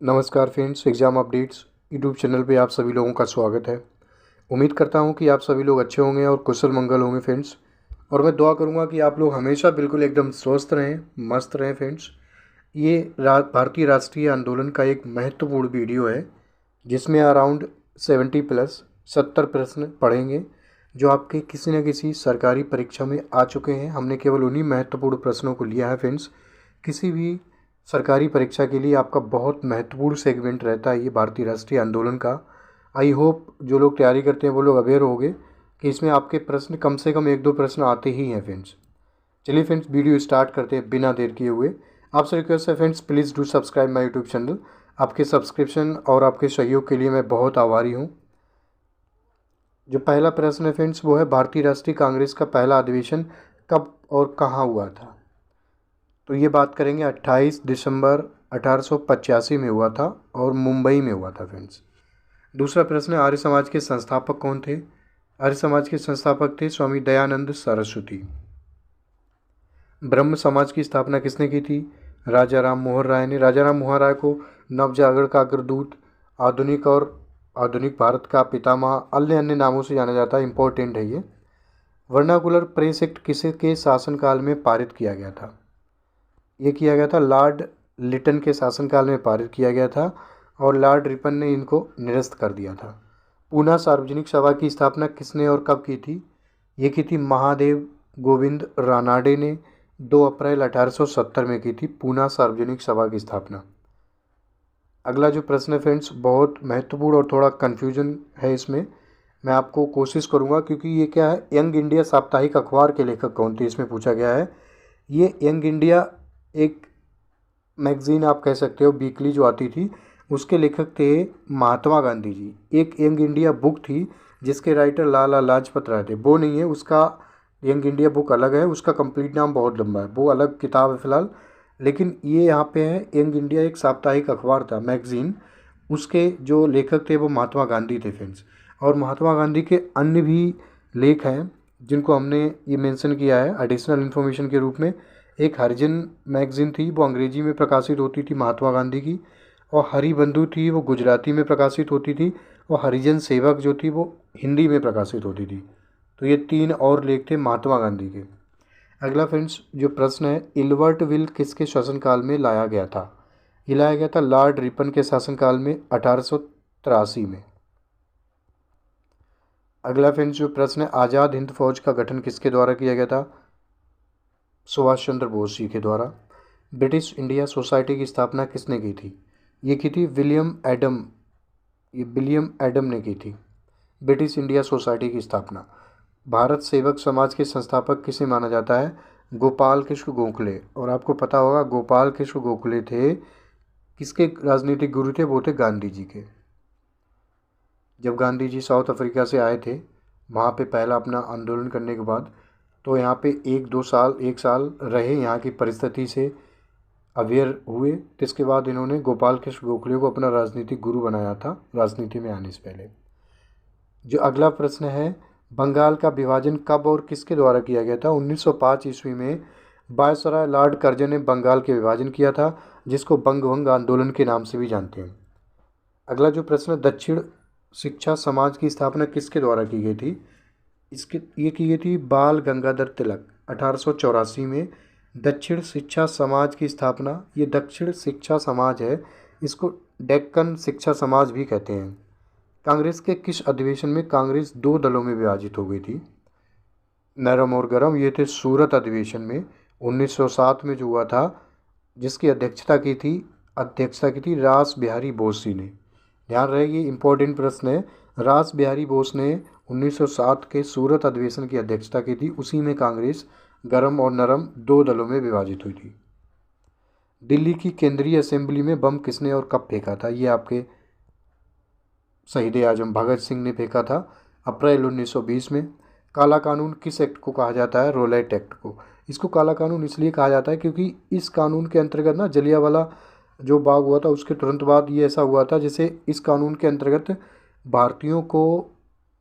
नमस्कार friends, exam updates YouTube channel पे आप सभी लोगों का स्वागत है। उम्मीद करता हूँ कि आप सभी लोग अच्छे होंगे और कुशल मंगल होंगे फ्रेंड्स। और मैं दुआ करूँगा कि आप लोग हमेशा बिल्कुल एकदम स्वस्थ रहें, मस्त रहें फ्रेंड्स। ये भारतीय राष्ट्रीय आंदोलन का एक महत्वपूर्ण वीडियो है जिसमें अराउंड 70 प्रश्न पढ़ेंगे जो आपके किसी न किसी सरकारी परीक्षा में आ चुके हैं। हमने केवल उन्हीं महत्वपूर्ण प्रश्नों को लिया है फ्रेंड्स। किसी भी सरकारी परीक्षा के लिए आपका बहुत महत्वपूर्ण सेगमेंट रहता है ये भारतीय राष्ट्रीय आंदोलन का। आई होप जो लोग तैयारी करते हैं वो लोग अवेयर होंगे कि इसमें आपके प्रश्न कम से कम 1-2 प्रश्न आते ही हैं फ्रेंड्स। चलिए फ्रेंड्स, वीडियो स्टार्ट करते हैं बिना देर किए हुए। आपसे रिक्वेस्ट है friends, please do subscribe my YouTube channel. आपके सब्सक्रिप्शन और आपके सहयोग के लिए मैं बहुत आभारी हूँ। जो पहला प्रश्न है फ्रेंड्स वो है, भारतीय राष्ट्रीय कांग्रेस का पहला अधिवेशन कब और कहाँ हुआ था? तो ये बात करेंगे 28 दिसंबर 1885 में हुआ था और मुंबई में हुआ था फ्रेंड्स। दूसरा प्रश्न है, आर्य समाज के संस्थापक कौन थे? आर्य समाज के संस्थापक थे स्वामी दयानंद सरस्वती। ब्रह्म समाज की स्थापना किसने की थी? राजा राम मोहन राय ने। राजा राम मोहन राय को नवजागरण का अग्रदूत, आधुनिक भारत का पितामह, अन्य नामों से जाना जाता है। इम्पोर्टेंट है ये। वर्नाकुलर प्रेस एक्ट किसके शासनकाल में पारित किया गया था? ये किया गया था लॉर्ड लिटन के शासनकाल में पारित किया गया था और लॉर्ड रिपन ने इनको निरस्त कर दिया था। पूना सार्वजनिक सभा की स्थापना किसने और कब की थी? ये की थी महादेव गोविंद रानाडे ने 2 अप्रैल 1870 में की थी पूना सार्वजनिक सभा की स्थापना। अगला जो प्रश्न है फ्रेंड्स बहुत महत्वपूर्ण और थोड़ा कन्फ्यूजन है इसमें। मैं आपको कोशिश करूँगा, क्योंकि ये क्या है, यंग इंडिया साप्ताहिक अखबार के लेखक कौन थे इसमें पूछा गया है। ये यंग इंडिया एक मैगज़ीन आप कह सकते हो, वीकली जो आती थी, उसके लेखक थे महात्मा गांधी जी। एक यंग इंडिया बुक थी जिसके राइटर लाला लाजपत राय थे, वो नहीं है। उसका यंग इंडिया बुक अलग है, उसका कंप्लीट नाम बहुत लंबा है, वो अलग किताब है फ़िलहाल। लेकिन ये यहाँ पे है, यंग इंडिया एक साप्ताहिक अखबार था, मैगज़ीन। उसके जो लेखक थे वो महात्मा गांधी थे फ्रेंड्स। और महात्मा गांधी के अन्य भी लेख हैं जिनको हमने ये मेंशन किया है एडिशनल इन्फॉर्मेशन के रूप में। एक हरिजन मैगज़ीन थी, वो अंग्रेजी में प्रकाशित होती थी महात्मा गांधी की। और हरिबंधु थी, वो गुजराती में प्रकाशित होती थी। और हरिजन सेवक जो थी वो हिंदी में प्रकाशित होती थी। तो ये 3 और लेख थे महात्मा गांधी के। अगला फ्रेंड्स जो प्रश्न है, इल्बर्ट विल किसके शासनकाल में लाया गया था? ये लाया गया था लॉर्ड रिपन के शासनकाल में 1883 में। अगला फ्रेंड्स जो प्रश्न है, आज़ाद हिंद फौज का गठन किसके द्वारा किया गया था? सुभाष चंद्र बोस जी के द्वारा। ब्रिटिश इंडिया सोसाइटी की स्थापना किसने की थी? ये की थी विलियम एडम ने की थी ब्रिटिश इंडिया सोसाइटी की स्थापना। भारत सेवक समाज के संस्थापक किसे माना जाता है? गोपाल कृष्ण गोखले। और आपको पता होगा गोपाल कृष्ण गोखले थे किसके राजनीतिक गुरु थे? वो थे गांधी जी के। जब गांधी जी साउथ अफ्रीका से आए थे वहाँ पे पहला अपना आंदोलन करने के बाद, तो यहाँ पे 1 साल रहे, यहाँ की परिस्थिति से अवेयर हुए। तो इसके बाद इन्होंने गोपाल कृष्ण गोखले को अपना राजनीतिक गुरु बनाया था राजनीति में आने से पहले। जो अगला प्रश्न है, बंगाल का विभाजन कब और किसके द्वारा किया गया था? 1905 ईस्वी में वायसराय लॉर्ड कर्जन ने बंगाल के विभाजन किया था, जिसको बंगभंग आंदोलन के नाम से भी जानते हैं। अगला जो प्रश्न, दक्षिण शिक्षा समाज की स्थापना किसके द्वारा की गई थी? ये की गई थी बाल गंगाधर तिलक 1884 में। दक्षिण शिक्षा समाज की स्थापना, ये दक्षिण शिक्षा समाज है, इसको डेक्कन शिक्षा समाज भी कहते हैं। कांग्रेस के किस अधिवेशन में कांग्रेस 2 दलों में विभाजित हो गई थी? नरम और गरम, ये थे सूरत अधिवेशन में 1907 में जो हुआ था, जिसकी अध्यक्षता की थी रास बिहारी बोस जी ने। ध्यान रहे ये इंपॉर्टेंट प्रश्न है। रास बिहारी बोस ने 1907 के सूरत अधिवेशन की अध्यक्षता की थी। उसी में कांग्रेस गरम और नरम 2 दलों में विभाजित हुई थी। दिल्ली की केंद्रीय असेंबली में बम किसने और कब फेंका था? ये आपके शहीद आजम भगत सिंह ने फेंका था अप्रैल 1920 में। काला कानून किस एक्ट को कहा जाता है? रोलेट एक्ट को। इसको काला कानून इसलिए कहा जाता है क्योंकि इस कानून के अंतर्गत ना जलियांवाला जो बाग हुआ था उसके तुरंत बाद ये ऐसा हुआ था, जैसे इस कानून के अंतर्गत भारतीयों को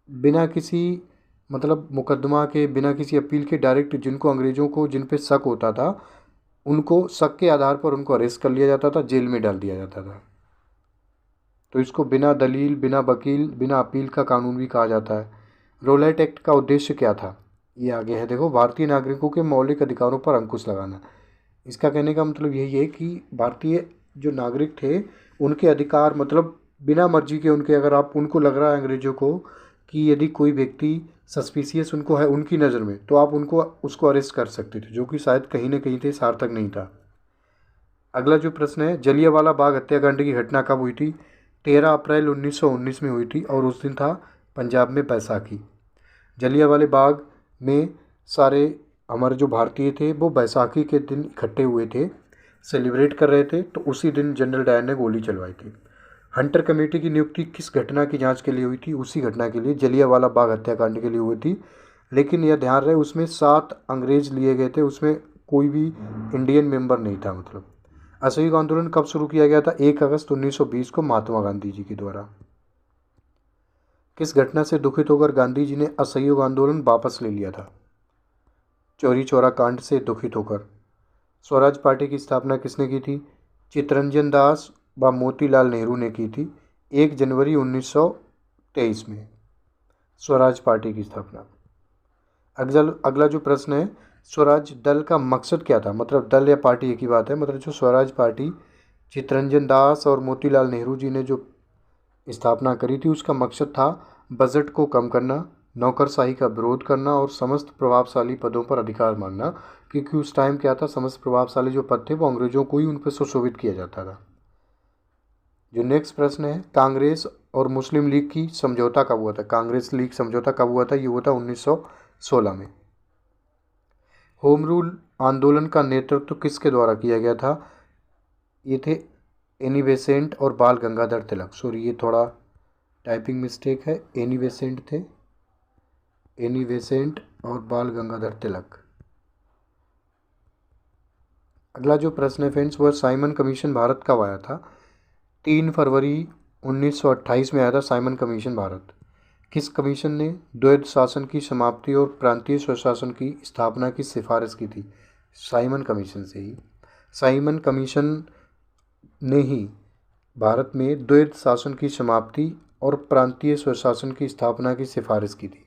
बिना किसी मुकदमा के, बिना किसी अपील के, डायरेक्ट जिनको अंग्रेज़ों को जिन पे शक होता था उनको शक के आधार पर उनको अरेस्ट कर लिया जाता था, जेल में डाल दिया जाता था। तो इसको बिना दलील, बिना वकील, बिना अपील का कानून भी कहा जाता है। रोलेट एक्ट का उद्देश्य क्या था? ये आगे है देखो, भारतीय नागरिकों के मौलिक अधिकारों पर अंकुश लगाना। इसका कहने का मतलब यही है कि भारतीय जो नागरिक थे उनके अधिकार, मतलब बिना मर्जी के उनके, अगर आप उनको लग रहा है अंग्रेज़ों को कि यदि कोई व्यक्ति सस्पिशियस उनको है उनकी नज़र में, तो आप उनको उसको अरेस्ट कर सकते थे, जो कि शायद कहीं ना कहीं थे सार्थक नहीं था। अगला जो प्रश्न है, जलियांवाला बाग हत्याकांड की घटना कब हुई थी? 13 अप्रैल 1919 में हुई थी और उस दिन था पंजाब में बैसाखी। जलियांवाले बाग में सारे हमारे जो भारतीय थे वो बैसाखी के दिन इकट्ठे हुए थे, सेलिब्रेट कर रहे थे, तो उसी दिन जनरल डायर ने गोली चलवाई थी। हंटर कमेटी की नियुक्ति किस घटना की जांच के लिए हुई थी? उसी घटना के लिए, जलियांवाला बाग हत्याकांड के लिए हुई थी। लेकिन यह ध्यान रहे उसमें 7 अंग्रेज लिए गए थे, उसमें कोई भी इंडियन मेंबर नहीं था। मतलब असहयोग आंदोलन कब शुरू किया गया था? 1 अगस्त 1920 को महात्मा गांधी जी के द्वारा। किस घटना से दुखित होकर गांधी जी ने असहयोग आंदोलन वापस ले लिया था? चौरी चौरा कांड से दुखित होकर। स्वराज पार्टी की स्थापना किसने की थी? चित्तरंजन दास व मोतीलाल नेहरू ने की थी 1 जनवरी 1923 में स्वराज पार्टी की स्थापना। अगला जो प्रश्न है, स्वराज दल का मकसद क्या था? मतलब दल या पार्टी एक ही बात है। मतलब जो स्वराज पार्टी चित्तरंजन दास और मोतीलाल नेहरू जी ने जो स्थापना करी थी उसका मकसद था बजट को कम करना, नौकरशाही का विरोध करना और समस्त प्रभावशाली पदों पर अधिकार मांगना। क्योंकि उस टाइम क्या था, समस्त प्रभावशाली जो पद थे वो अंग्रेजों को ही उन पर सुशोभित किया जाता था। जो नेक्स्ट प्रश्न है, कांग्रेस और मुस्लिम लीग की समझौता कब हुआ था? कांग्रेस लीग समझौता कब हुआ था? ये हुआ था 1916 में। होम रूल आंदोलन का नेतृत्व किसके द्वारा किया गया था? ये थे एनी बेसेंट और बाल गंगाधर तिलक। सॉरी, ये थोड़ा टाइपिंग मिस्टेक है। एनी बेसेंट थे, एनी बेसेंट और बाल गंगाधर तिलक। अगला जो प्रश्न है फ्रेंड्स, वह साइमन कमीशन भारत कब आया था? 3 फरवरी 1928 में आया था साइमन कमीशन भारत। किस कमीशन ने द्वैध शासन की समाप्ति और प्रांतीय स्वशासन की स्थापना की सिफारिश की थी? साइमन कमीशन से ही, साइमन कमीशन ने ही भारत में द्वैध शासन की समाप्ति और प्रांतीय स्वशासन की स्थापना की सिफारिश की थी।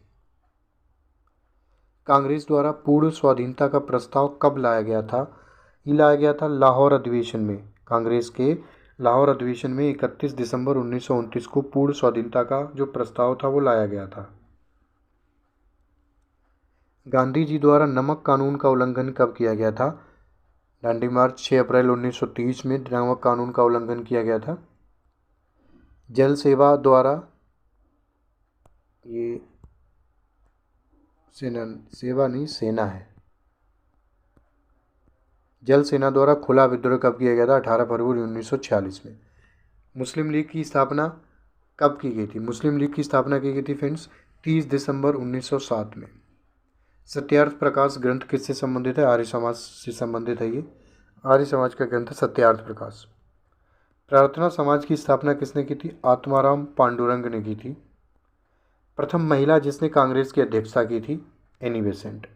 कांग्रेस द्वारा पूर्ण स्वाधीनता का प्रस्ताव कब लाया गया था? ये लाया गया था लाहौर अधिवेशन में। कांग्रेस के लाहौर अधिवेशन में 31 दिसंबर 1929 को पूर्ण स्वाधीनता का जो प्रस्ताव था वो लाया गया था। गांधी जी द्वारा नमक कानून का उल्लंघन कब किया गया था? दांडी मार्च 6 अप्रैल 1930 में नमक कानून का उल्लंघन किया गया था। जल सेवा द्वारा, ये सेवा नहीं, सेना है। जल सेना द्वारा खुला विद्रोह कब किया गया था? 18 फरवरी 1946 में। मुस्लिम लीग की स्थापना कब की गई थी? मुस्लिम लीग की स्थापना की गई थी फ्रेंड्स 30 दिसंबर 1907 में। सत्यार्थ प्रकाश ग्रंथ किससे संबंधित है? आर्य समाज से संबंधित है। ये आर्य समाज का ग्रंथ है सत्यार्थ प्रकाश। प्रार्थना समाज की स्थापना किसने की थी? आत्माराम पांडुरंग ने की थी। प्रथम महिला जिसने कांग्रेस की अध्यक्षता की थी? Annie Besant.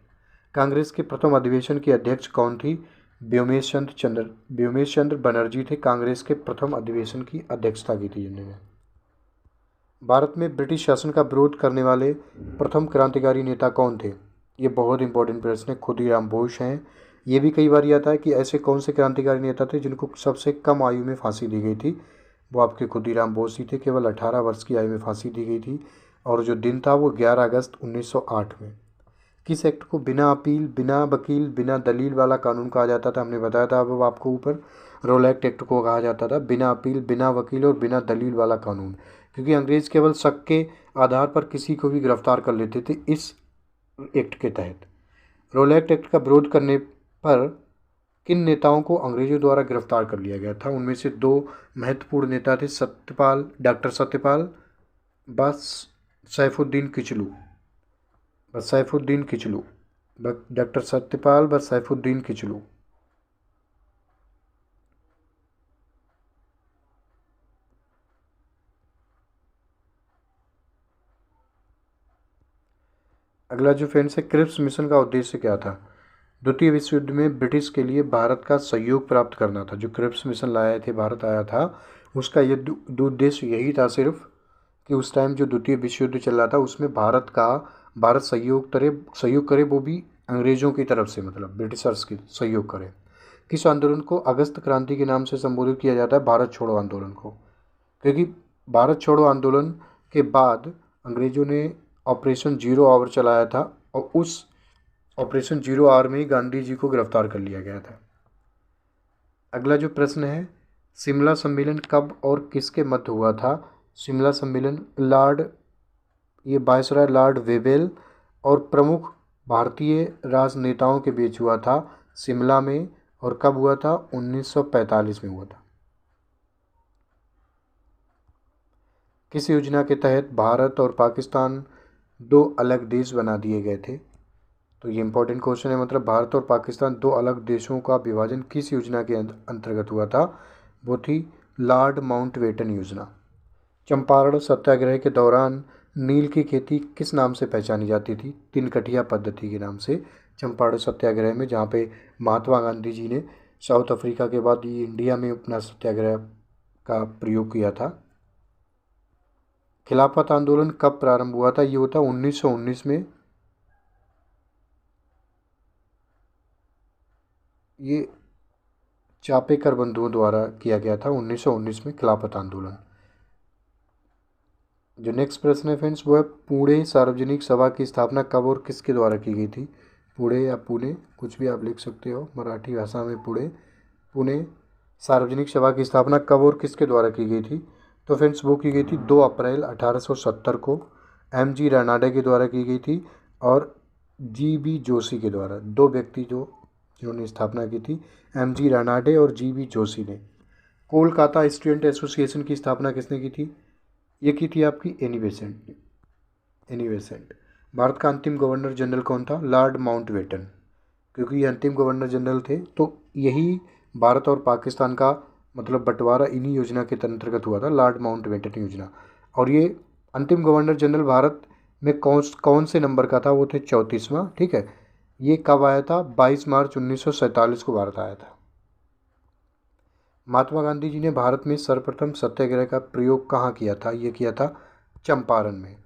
कांग्रेस के प्रथम अधिवेशन की अध्यक्ष कौन थी? व्योमेश चंद्र बनर्जी थे कांग्रेस के प्रथम अधिवेशन की अध्यक्षता की थी जिन्होंने। भारत में ब्रिटिश शासन का विरोध करने वाले प्रथम क्रांतिकारी नेता कौन थे? ये बहुत इंपॉर्टेंट प्रश्न है। खुदीराम बोस हैं। ये भी कई बार आता है कि ऐसे कौन से क्रांतिकारी नेता थे जिनको सबसे कम आयु में फांसी दी गई थी? वो आपके खुदीराम बोस ही थे। केवल 18 वर्ष की आयु में फांसी दी गई थी और जो दिन था वो 11 अगस्त 1908 में। किस एक्ट को बिना अपील, बिना वकील, बिना दलील वाला कानून कहा जाता था? हमने बताया था अब आपको ऊपर। रोलैक्ट एक्ट को कहा जाता था बिना अपील, बिना वकील और बिना दलील वाला कानून। क्योंकि अंग्रेज केवल शक के आधार पर किसी को भी गिरफ्तार कर लेते थे इस एक्ट के तहत। रोलैक्ट एक्ट का विरोध करने पर किन नेताओं को अंग्रेजों द्वारा गिरफ्तार कर लिया गया था? उनमें से 2 महत्वपूर्ण नेता थे, डॉक्टर सत्यपाल बस सैफुद्दीन किचलू। डॉक्टर सत्यपाल व सैफुद्दीन किचलू। अगला जो फ्रेंड्स है, क्रिप्स मिशन का उद्देश्य क्या था? द्वितीय विश्व युद्ध में ब्रिटिश के लिए भारत का सहयोग प्राप्त करना था। जो क्रिप्स मिशन लाए थे, भारत आया था, उसका ये उद्देश्य यही था सिर्फ कि उस टाइम जो द्वितीय विश्व युद्ध चल रहा था उसमें भारत सहयोग करे, वो भी अंग्रेज़ों की तरफ से, मतलब ब्रिटिशर्स की सहयोग करे। किस आंदोलन को अगस्त क्रांति के नाम से संबोधित किया जाता है? भारत छोड़ो आंदोलन को, क्योंकि भारत छोड़ो आंदोलन के बाद अंग्रेज़ों ने ऑपरेशन जीरो आवर चलाया था और उस ऑपरेशन जीरो आवर में ही गांधी जी को गिरफ्तार कर लिया गया था। अगला जो प्रश्न है, शिमला सम्मेलन कब और किसके मध्य हुआ था? शिमला सम्मेलन वायसराय लॉर्ड वेवेल और प्रमुख भारतीय राजनेताओं के बीच हुआ था शिमला में। और कब हुआ था? 1945 में हुआ था। किस योजना के तहत भारत और पाकिस्तान दो अलग देश बना दिए गए थे? तो ये इंपॉर्टेंट क्वेश्चन है, मतलब भारत और पाकिस्तान दो अलग देशों का विभाजन किस योजना के अंतर्गत हुआ था? वो थी लॉर्ड माउंटबेटन योजना। चंपारण सत्याग्रह के दौरान नील की खेती किस नाम से पहचानी जाती थी? तिनकठिया पद्धति के नाम से। चंपारण सत्याग्रह में, जहाँ पे महात्मा गांधी जी ने साउथ अफ्रीका के बाद ये इंडिया में अपना सत्याग्रह का प्रयोग किया था। खिलाफत आंदोलन कब प्रारंभ हुआ था? ये होता 1919 में। ये चापेकर बंधुओं द्वारा किया गया था 1919 में खिलाफत आंदोलन। जो नेक्स्ट प्रश्न है फ्रेंड्स, वो है पुणे सार्वजनिक सभा की स्थापना कब और किसके द्वारा की गई थी? पुणे या पुणे, कुछ भी आप लिख सकते हो मराठी भाषा में। पुणे सार्वजनिक सभा की स्थापना कब और किसके द्वारा की गई थी? तो फ्रेंड्स वो की गई थी 2 अप्रैल 1870 को एम.जी. रानाडे के द्वारा की गई थी और जी.बी. जोशी के द्वारा। दो व्यक्ति जिन्होंने स्थापना की थी, एम.जी. रानाडे और जी.बी. जोशी ने। कोलकाता स्टूडेंट एसोसिएशन की स्थापना किसने की थी? ये की थी आपकी एनी बेसेंट ने। भारत का अंतिम गवर्नर जनरल कौन था? Lord Mountbatten. क्योंकि ये अंतिम गवर्नर जनरल थे, तो यही भारत और पाकिस्तान का मतलब बंटवारा इन्हीं योजना के अंतर्गत हुआ था, लॉर्ड माउंटबेटन योजना। और ये अंतिम गवर्नर जनरल भारत में कौन से नंबर का था? वो थे 34वां। ठीक है, ये कब आया था? 22 मार्च 1947 को भारत आया था। महात्मा गांधी जी ने भारत में सर्वप्रथम सत्याग्रह का प्रयोग कहाँ किया था? ये किया था चंपारण में।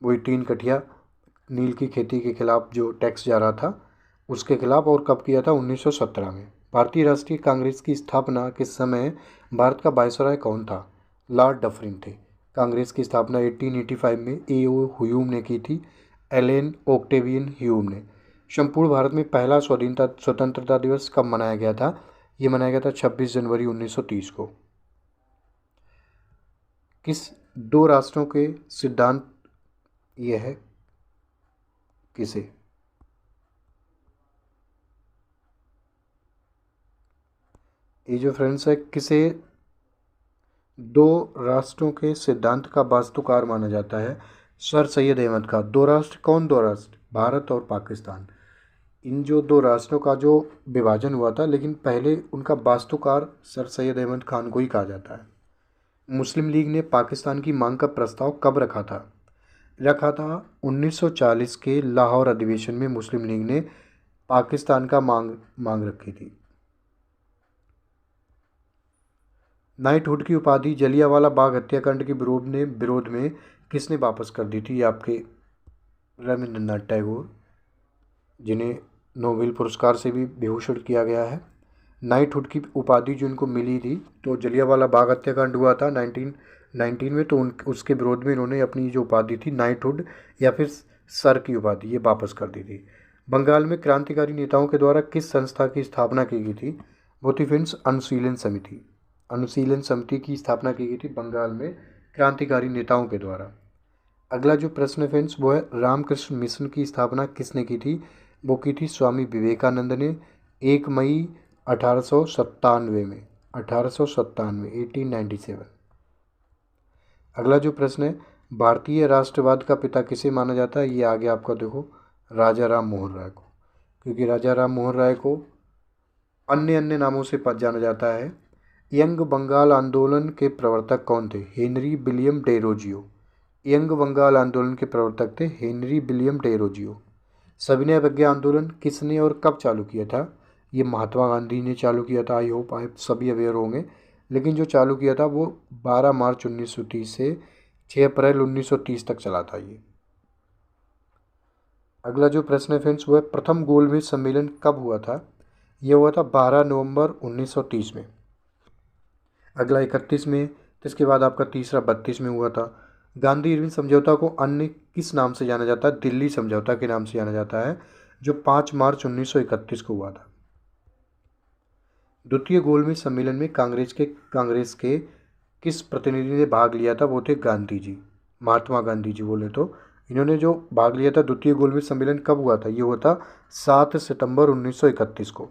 वही तीन कठिया नील की खेती के खिलाफ जो टैक्स जा रहा था उसके खिलाफ। और कब किया था? 1917 में। भारतीय राष्ट्रीय कांग्रेस की स्थापना के समय भारत का वायसराय कौन था? लॉर्ड डफरिन थे। कांग्रेस की स्थापना 1885 में ए.ओ. ह्यूम ने की थी, एलेन ओक्टेवियन ह्यूम ने। संपूर्ण भारत में पहला स्वतंत्रता दिवस कब मनाया गया था? ये मनाया गया था 26 जनवरी 1930 को। किस दो राष्ट्रों के सिद्धांत ये है? किसे? ये जो फ्रेंड्स है, किसे दो राष्ट्रों के सिद्धांत का वास्तुकार माना जाता है? सर सैयद अहमद खान। दो राष्ट्र, कौन दो राष्ट्र? भारत और पाकिस्तान। इन जो दो राष्ट्रों का जो विभाजन हुआ था, लेकिन पहले उनका वास्तुकार सर सैयद अहमद खान को ही कहा जाता है। मुस्लिम लीग ने पाकिस्तान की मांग का प्रस्ताव कब रखा था? 1940 के लाहौर अधिवेशन में मुस्लिम लीग ने पाकिस्तान का मांग रखी थी। नाइटहुड की उपाधि जलियांवाला बाग हत्याकांड के विरोध में किसने वापस कर दी थी? ये आपके रविंद्रनाथ टैगोर, जिन्हें नोबेल पुरस्कार से भी विभूषित किया गया है। नाइटहुड की उपाधि जो इनको मिली थी, तो जलियांवाला बाग हत्याकांड हुआ था 1919 में, तो उसके विरोध में इन्होंने अपनी जो उपाधि थी नाइटहुड या फिर सर की उपाधि, ये वापस कर दी थी। बंगाल में क्रांतिकारी नेताओं के द्वारा किस संस्था की स्थापना की गई थी? वो थी फ्रेंड्स अनुशीलन समिति। अनुशीलन समिति की स्थापना की गई थी बंगाल में क्रांतिकारी नेताओं के द्वारा। अगला जो प्रश्न है फ्रेंड्स, वो है रामकृष्ण मिशन की स्थापना किसने की थी? वो की थी स्वामी विवेकानंद ने 1 मई 1897 में। 1897। अगला जो प्रश्न है, भारतीय राष्ट्रवाद का पिता किसे माना जाता है? ये आगे आपका देखो, राजा राम मोहन राय को। क्योंकि राजा राम मोहन राय को अन्य नामों से जाना जाता है। यंग बंगाल आंदोलन के प्रवर्तक कौन थे? Henry William Derozio. Young Bengal आंदोलन के प्रवर्तक थे हेनरी विलियम डेरोजियो। सविनय अवज्ञा आंदोलन किसने और कब चालू किया था? ये महात्मा गांधी ने चालू किया था। आई होप आप सभी अवेयर होंगे। लेकिन जो चालू किया था वो 12 मार्च 1930 से 6 अप्रैल 1930 तक चला था ये। अगला जो प्रश्न है फ्रेंड्स वो है प्रथम गोलमेज सम्मेलन कब हुआ था? ये हुआ था 12 नवंबर 1930 में। अगला 31 में, तो इसके बाद आपका तीसरा 32 में हुआ था। गांधी इरविन समझौता को अन्य किस नाम से जाना जाता है? दिल्ली समझौता के नाम से जाना जाता है, जो 5 मार्च 1931 को हुआ था। द्वितीय गोलमेज सम्मेलन में कांग्रेस के किस प्रतिनिधि ने भाग लिया था? वो थे गांधी जी, महात्मा गांधी जी बोले तो। इन्होंने जो भाग लिया था द्वितीय गोलमेज सम्मेलन कब हुआ था? ये हुआ था 7 सितंबर 1931 को।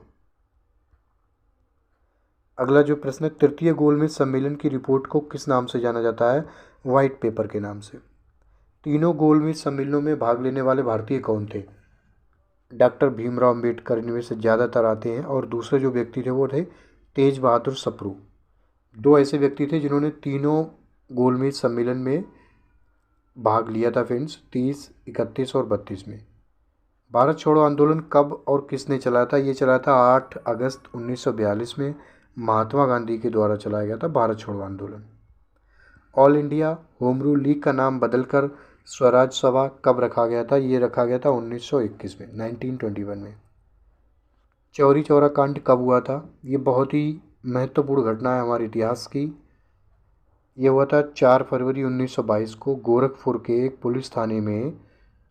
अगला जो प्रश्न है तृतीय गोलमेज सम्मेलन की रिपोर्ट को किस नाम से जाना जाता है? व्हाइट पेपर के नाम से। तीनों गोलमेज सम्मेलनों में भाग लेने वाले भारतीय कौन थे? डॉक्टर भीमराव अम्बेडकर इनमें से ज़्यादातर आते हैं, और दूसरे जो व्यक्ति थे वो थे तेज बहादुर सप्रू। दो ऐसे व्यक्ति थे जिन्होंने तीनों गोलमेज सम्मेलन में भाग लिया था फ्रेंड्स, 30, 31 और 32 में। भारत छोड़ो आंदोलन कब और किसने चलाया था? ये चलाया था 8 अगस्त 1942 में, महात्मा गांधी के द्वारा चलाया गया था भारत छोड़ो आंदोलन। All India home rule league का नाम बदलकर स्वराज सभा कब रखा गया था? ये रखा गया था 1921 में, 1921 में। चौरी चौरा कांड कब हुआ था? ये बहुत ही महत्वपूर्ण घटना है हमारे इतिहास की। ये हुआ था 4 फरवरी 1922 को गोरखपुर के एक पुलिस थाने में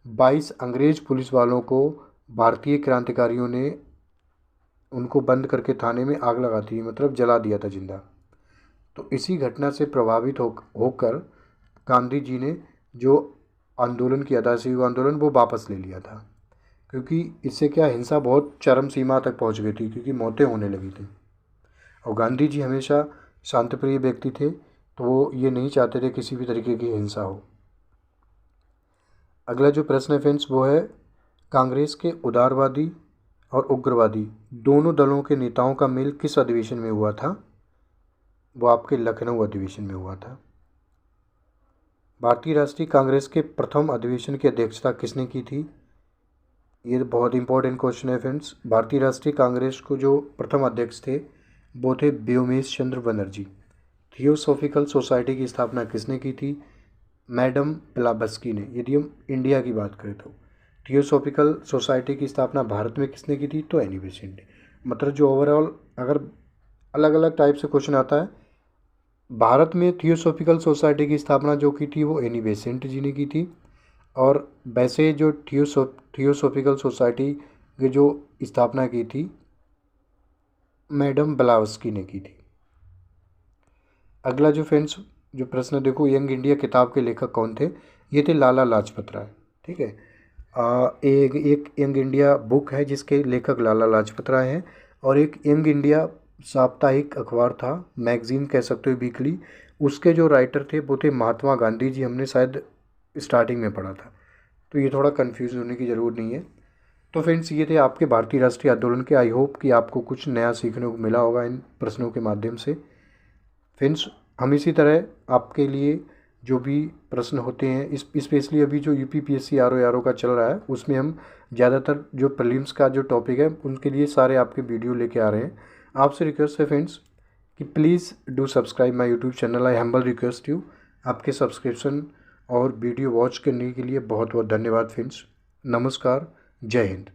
22 अंग्रेज पुलिस वालों को भारतीय क्रांतिकारियों ने उनको बंद करके थाने में आग लगा दी, मतलब जला दिया था जिंदा। तो इसी घटना से प्रभावित होकर गांधी जी ने जो आंदोलन किया था, असहयोग आंदोलन, वो वापस ले लिया था, क्योंकि इससे क्या हिंसा बहुत चरम सीमा तक पहुंच गई थी, क्योंकि मौतें होने लगी थी। और गांधी जी हमेशा शांतिप्रिय व्यक्ति थे, तो वो ये नहीं चाहते थे किसी भी तरीके की हिंसा हो। अगला जो प्रश्न है फ्रेंड्स वो है कांग्रेस के उदारवादी और उग्रवादी दोनों दलों के नेताओं का मेल किस अधिवेशन में हुआ था? वो आपके लखनऊ अधिवेशन में हुआ था। भारतीय राष्ट्रीय कांग्रेस के प्रथम अधिवेशन की अध्यक्षता किसने की थी? ये बहुत इंपॉर्टेंट क्वेश्चन है फ्रेंड्स। भारतीय राष्ट्रीय कांग्रेस को जो प्रथम अध्यक्ष थे वो थे व्योमेश चंद्र बनर्जी। थियोसॉफिकल सोसाइटी की स्थापना किसने की थी? मैडम ब्लावत्स्की ने। यदि हम इंडिया की बात करें तो थियोसॉफिकल सोसाइटी की स्थापना भारत में किसने की थी? तो एनी बेसेंट ने। मतलब जो ओवरऑल अगर अलग अलग टाइप से क्वेश्चन आता है, भारत में थियोसॉफिकल सोसाइटी की स्थापना जो की थी वो एनी बेसेंट जी ने की थी, और वैसे जो थियोसॉफिकल सोसाइटी की जो स्थापना की थी मैडम ब्लावत्स्की ने की थी। अगला जो फ्रेंड्स जो प्रश्न देखो, यंग इंडिया किताब के लेखक कौन थे? ये थे लाला लाजपत राय। ठीक है, एक यंग इंडिया बुक है जिसके लेखक लाला लाजपत राय हैं, और एक यंग इंडिया साप्ताहिक अखबार था, मैगजीन कह सकते हो, वीकली, उसके जो राइटर थे वो थे महात्मा गांधी जी। हमने शायद स्टार्टिंग में पढ़ा था, तो ये थोड़ा कंफ्यूज होने की ज़रूरत नहीं है। तो फ्रेंड्स ये थे आपके भारतीय राष्ट्रीय आंदोलन के। आई होप कि आपको कुछ नया सीखने को मिला होगा इन प्रश्नों के माध्यम से। फ्रेंड्स हम इसी तरह आपके लिए जो भी प्रश्न होते हैं, स्पेशली अभी जो यूपीपीएससी आरओ का चल रहा है, उसमें हम ज़्यादातर जो प्रीलिम्स का जो टॉपिक है उनके लिए सारे आपके वीडियो लेके आ रहे हैं। आपसे रिक्वेस्ट है फ्रेंड्स कि please do subscribe my YouTube channel. I humble request you. आपके सब्सक्रिप्शन और वीडियो वॉच करने के लिए बहुत बहुत धन्यवाद फ्रेंड्स। नमस्कार, जय हिंद।